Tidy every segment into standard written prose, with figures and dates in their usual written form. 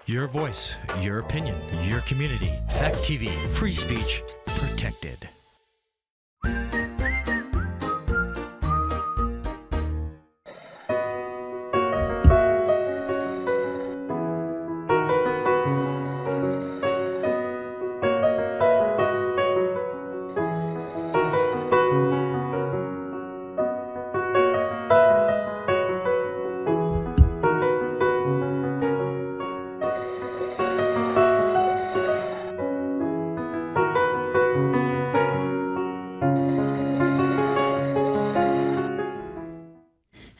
Your voice, your opinion, your community. Fact TV, free speech, protected.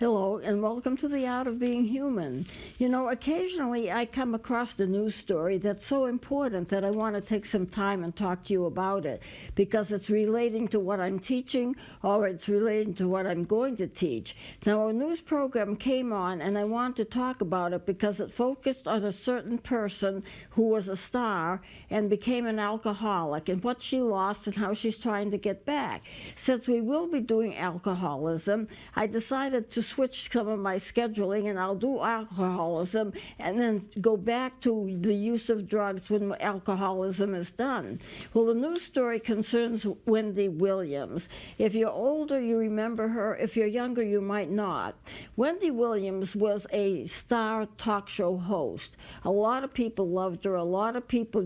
Hello, and welcome to the Art of Being Human. You know, occasionally I come across a news story that's so important that I want to take some time and talk to you about it, because it's relating to what I'm teaching or it's relating to what I'm going to teach. Now, a news program came on, and I want to talk about it because it focused on a certain person who was a star and became an alcoholic, and what she lost and how she's trying to get back. Since we will be doing alcoholism, I decided to switch some of my scheduling, and I'll do alcoholism and then go back to the use of drugs when alcoholism is done. Well, the news story concerns Wendy Williams. If you're older, you remember her. If you're younger, you might not. Wendy Williams was a star talk show host. A lot of people loved her. A lot of people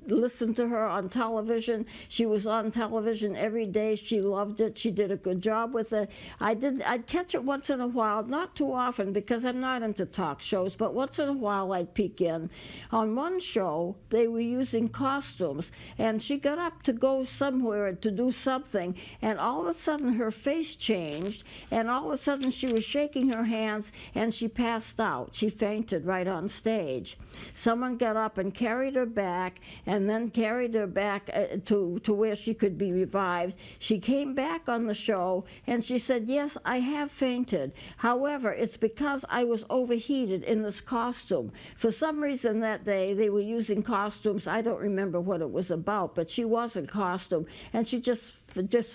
listened to her on television. She was on television every day. She loved it. She did a good job with it. I'd catch it once in a while, not too often because I'm not into talk shows, but once in a while I'd peek in. On one show, they were using costumes, and she got up to go somewhere to do something, and all of a sudden her face changed, and all of a sudden she was shaking her hands, and she passed out. She fainted right on stage. Someone got up and carried her back, and then carried her back to where she could be revived. She came back on the show, and she said, "Yes, I have fainted. However, it's because I was overheated in this costume." For some reason that day, they were using costumes. I don't remember what it was about, but she was in costume, and she just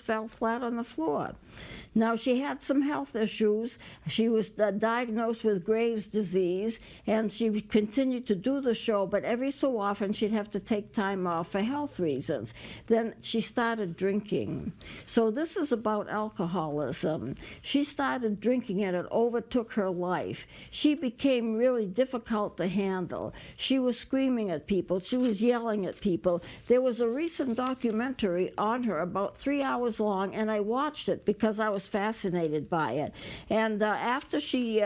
fell flat on the floor. Now, she had some health issues. She was diagnosed with Graves' disease, and she continued to do the show, but every so often she'd have to take time off for health reasons. Then she started drinking. So this is about alcoholism. She started drinking, and it overtook her life. She became really difficult to handle. She was screaming at people. She was yelling at people. There was a recent documentary on her about 3 hours long, and I watched it because I was fascinated by it. And after she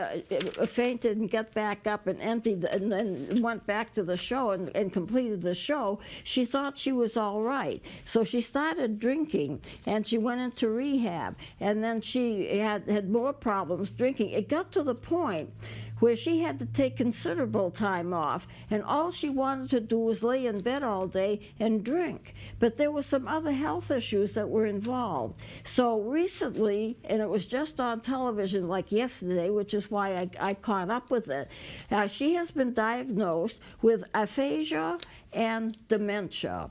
fainted and got back up and emptied and then went back to the show and completed the show, she thought she was all right. So she started drinking, and she went into rehab, and then she had more problems drinking. It got to the point where she had to take considerable time off, and all she wanted to do was lay in bed all day and drink. But there were some other health issues that were involved. So recently, and it was just on television like yesterday, which is why I caught up with it, she has been diagnosed with aphasia and dementia.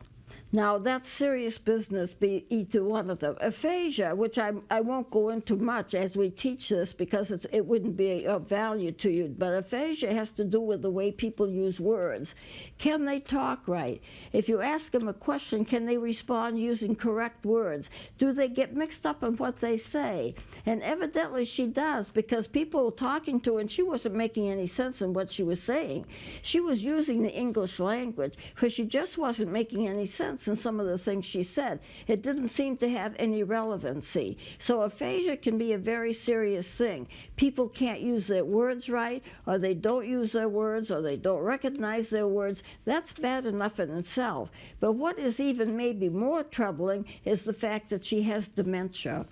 Now, that's serious business, either one of them. Aphasia, which I won't go into much as we teach this because it wouldn't be of value to you, but aphasia has to do with the way people use words. Can they talk right? If you ask them a question, can they respond using correct words? Do they get mixed up in what they say? And evidently she does, because people were talking to her, and she wasn't making any sense in what she was saying. She was using the English language, because she just wasn't making any sense in some of the things she said. It didn't seem to have any relevancy. So aphasia can be a very serious thing. People can't use their words right, or they don't use their words, or they don't recognize their words. That's bad enough in itself. But what is even maybe more troubling is the fact that she has dementia.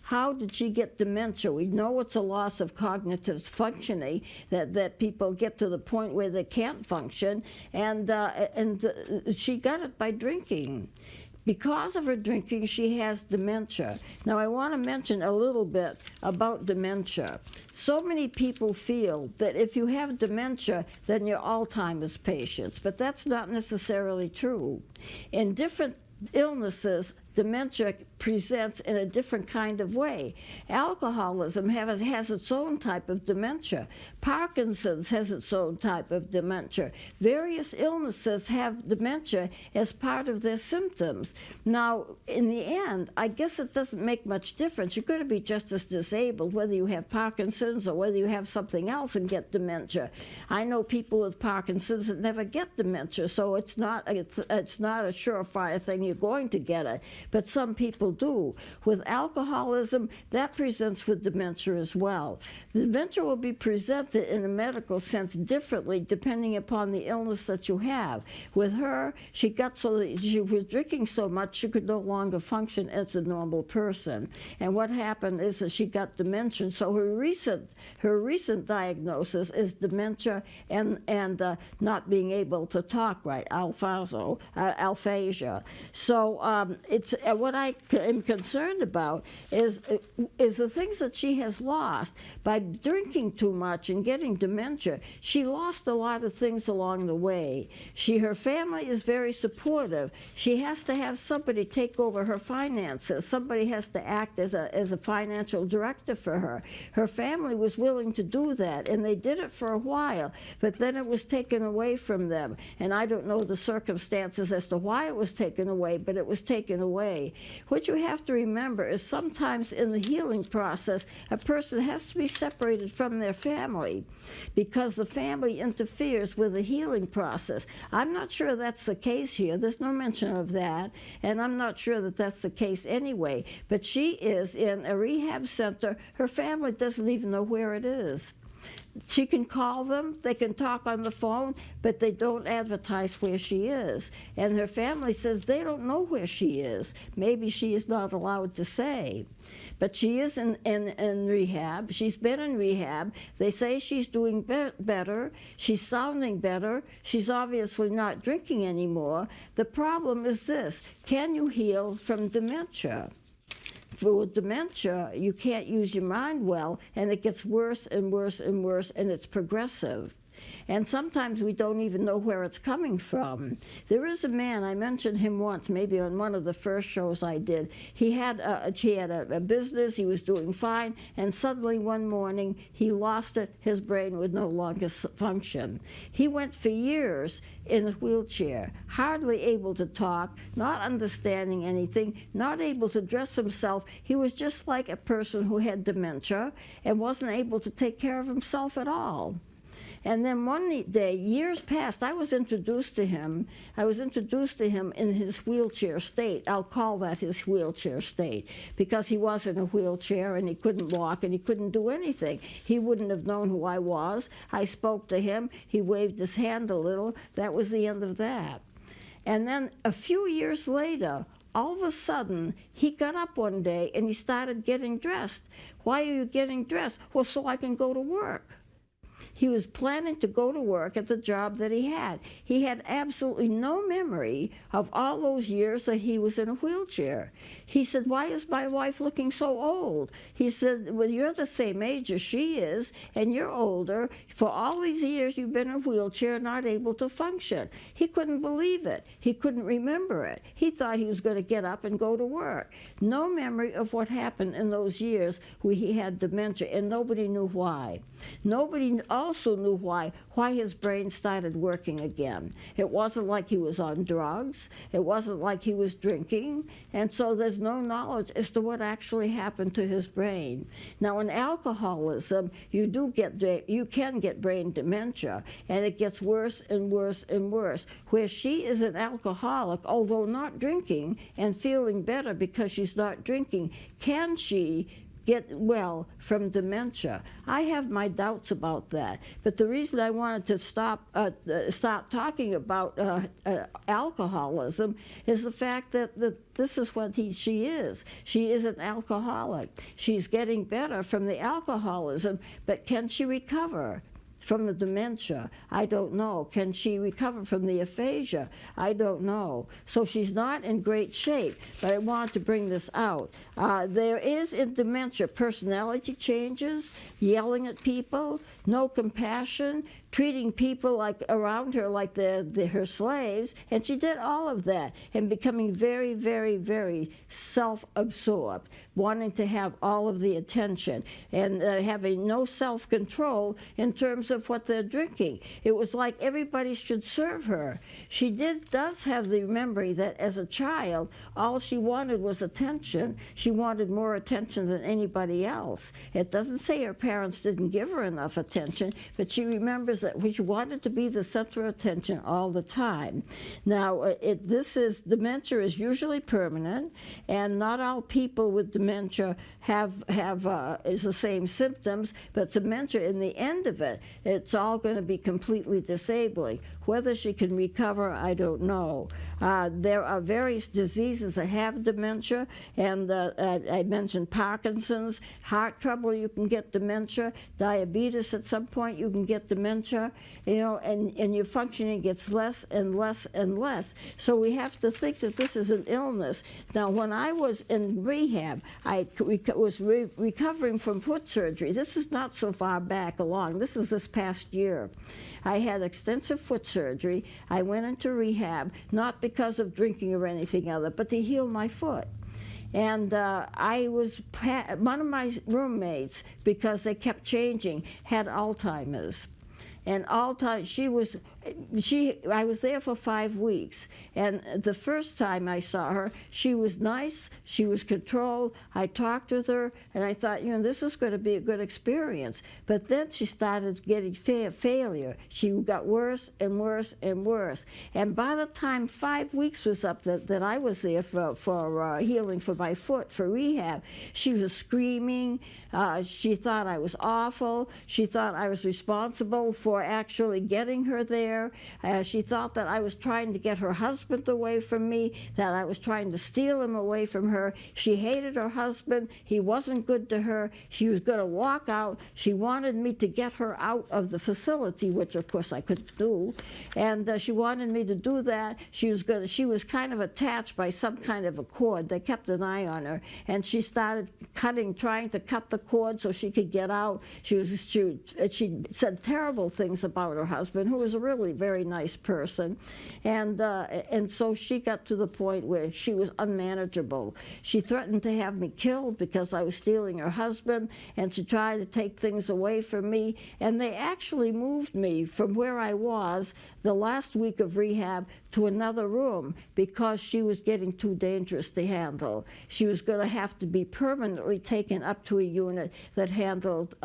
How did she get dementia? We know it's a loss of cognitive functioning, that people get to the point where they can't function, and she got it by drinking. Because of her drinking, she has dementia. Now, I want to mention a little bit about dementia. So many people feel that if you have dementia, then you're Alzheimer's patients, but that's not necessarily true. In different illnesses, dementia presents in a different kind of way. Alcoholism has its own type of dementia. Parkinson's has its own type of dementia. Various illnesses have dementia as part of their symptoms. Now, in the end, I guess it doesn't make much difference. You're going to be just as disabled whether you have Parkinson's or whether you have something else and get dementia. I know people with Parkinson's that never get dementia, so it's not a surefire thing you're going to get it. But some people do. With alcoholism, that presents with dementia as well. The dementia will be presented in a medical sense differently depending upon the illness that you have. With her, she got so that she was drinking so much she could no longer function as a normal person. And what happened is that she got dementia. So her recent diagnosis is dementia and not being able to talk right, aphasia. So it's what I am concerned about is the things that she has lost by drinking too much and getting dementia. She lost a lot of things along the way. Her family is very supportive. She has to have somebody take over her finances. Somebody has to act as a financial director for her. Her family was willing to do that, and they did it for a while, but then it was taken away from them. And I don't know the circumstances as to why it was taken away, but it was taken away. What you have to remember is sometimes in the healing process, a person has to be separated from their family because the family interferes with the healing process. I'm not sure that's the case here. There's no mention of that, and I'm not sure that that's the case anyway. But she is in a rehab center. Her family doesn't even know where it is. She can call them, they can talk on the phone, but they don't advertise where she is. And her family says they don't know where she is. Maybe she is not allowed to say. But she is in rehab. She's been in rehab. They say she's doing better. She's sounding better. She's obviously not drinking anymore. The problem is this: can you heal from dementia? For dementia, you can't use your mind well, and it gets worse and worse and worse, and it's progressive. And sometimes we don't even know where it's coming from. There is a man, I mentioned him once, maybe on one of the first shows I did. He had a business, he was doing fine, and suddenly one morning he lost it, his brain would no longer function. He went for years in a wheelchair, hardly able to talk, not understanding anything, not able to dress himself. He was just like a person who had dementia and wasn't able to take care of himself at all. And then one day, years passed, I was introduced to him. I was introduced to him in his wheelchair state. I'll call that his wheelchair state, because he was in a wheelchair and he couldn't walk and he couldn't do anything. He wouldn't have known who I was. I spoke to him. He waved his hand a little. That was the end of that. And then a few years later, all of a sudden, he got up one day and he started getting dressed. Why are you getting dressed? Well, so I can go to work. He was planning to go to work at the job that he had. He had absolutely no memory of all those years that he was in a wheelchair. He said, "Why is my wife looking so old?" He said, "Well, you're the same age as she is, and you're older. For all these years you've been in a wheelchair, not able to function." He couldn't believe it. He couldn't remember it. He thought he was going to get up and go to work. No memory of what happened in those years where he had dementia, and nobody knew why. Nobody also knew why his brain started working again. It wasn't like he was on drugs. It wasn't like he was drinking. And so there's no knowledge as to what actually happened to his brain. Now, in alcoholism, you can get brain dementia, and it gets worse and worse and worse. Where she is an alcoholic, although not drinking and feeling better because she's not drinking, can she get well from dementia? I have my doubts about that. But the reason I wanted to stop talking about alcoholism is the fact that this is what she is. She is an alcoholic. She's getting better from the alcoholism, but can she recover from the dementia? I don't know. Can she recover from the aphasia? I don't know. So she's not in great shape, but I wanted to bring this out. There is in dementia personality changes, yelling at people, no compassion, treating people like around her like her slaves, and she did all of that, and becoming very, very, very self-absorbed, wanting to have all of the attention, and having no self-control in terms of what they're drinking. It was like everybody should serve her. She does have the memory that as a child, all she wanted was attention. She wanted more attention than anybody else. It doesn't say her parents didn't give her enough attention, but she remembers that she wanted to be the center of attention all the time. Now, dementia is usually permanent, and not all people with dementia have is the same symptoms, but dementia, in the end of it, it's all going to be completely disabling. Whether she can recover, I don't know. There are various diseases that have dementia, and I mentioned Parkinson's, heart trouble, you can get dementia, diabetes, at some point you can get dementia, and your functioning gets less and less and less. So we have to think that this is an illness. Now, when I was in rehab, I was recovering from foot surgery. This is not so far back along. This is this past year. I had extensive foot surgery. I went into rehab, not because of drinking or anything other, but to heal my foot. And one of my roommates, because they kept changing, had Alzheimer's. And I was there for 5 weeks. And the first time I saw her, she was nice, she was controlled. I talked with her, and I thought, this is going to be a good experience. But then she started getting failure. She got worse and worse and worse. And by the time 5 weeks was up that I was there for healing for my foot, for rehab, she was screaming. She thought I was awful. She thought I was responsible for actually getting her there. She thought that I was trying to get her husband away from me, that I was trying to steal him away from her. She hated her husband. He wasn't good to her. She was going to walk out. She wanted me to get her out of the facility, which of course I couldn't do. And she wanted me to do that. She was kind of attached by some kind of a cord. They kept an eye on her. And she started trying to cut the cord so she could get out. She said terrible things about her husband, who was a really very nice person, and so she got to the point where she was unmanageable. She threatened to have me killed because I was stealing her husband, and she tried to take things away from me, and they actually moved me from where I was the last week of rehab to another room because she was getting too dangerous to handle. She was going to have to be permanently taken up to a unit that handled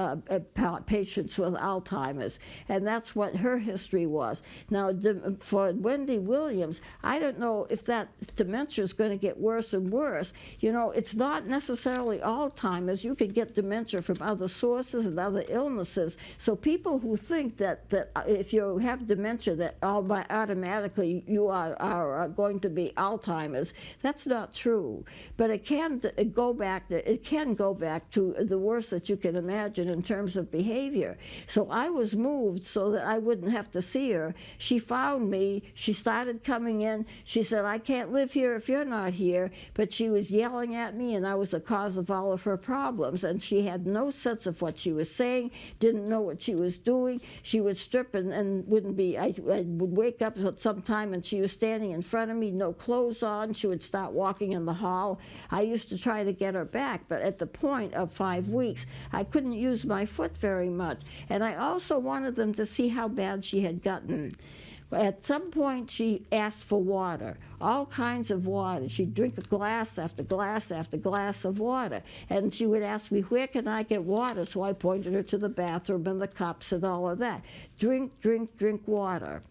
patients with Alzheimer's. And that's what her history was. Now, for Wendy Williams, I don't know if that dementia is going to get worse and worse. It's not necessarily Alzheimer's. You can get dementia from other sources and other illnesses. So people who think that if you have dementia, that automatically you are going to be Alzheimer's, that's not true. But it can go back to the worst that you can imagine in terms of behavior. So I was moved so that I wouldn't have to see her. She found me. She started coming in. She said, I can't live here if you're not here. But she was yelling at me, and I was the cause of all of her problems. And she had no sense of what she was saying, didn't know what she was doing. She would strip and wouldn't be, I would wake up at some time and she was standing in front of me, no clothes on. She would start walking in the hall. I used to try to get her back, but at the point of 5 weeks, I couldn't use my foot very much. And I also wanted them to see how bad she had gotten. At some point, she asked for water, all kinds of water. She'd drink a glass after glass after glass of water. And she would ask me, where can I get water? So I pointed her to the bathroom and the cups and all of that. Drink, drink, drink water.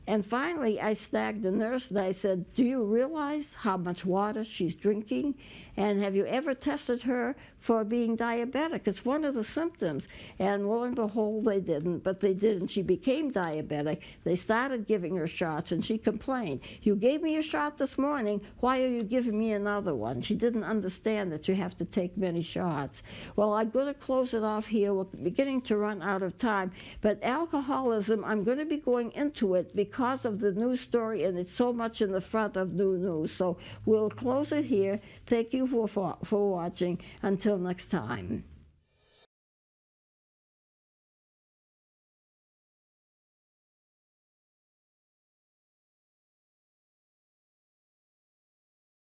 And finally, I snagged the nurse and I said, do you realize how much water she's drinking? And have you ever tested her for being diabetic? It's one of the symptoms. And lo and behold, they didn't, but they did, and she became diabetic. They started giving her shots, and she complained. You gave me a shot this morning, why are you giving me another one? She didn't understand that you have to take many shots. Well, I'm going to close it off here. We're beginning to run out of time. But alcoholism, I'm going to be going into it because of the news story, and it's so much in the front of new news. So we'll close it here. Thank you for watching. Until next time.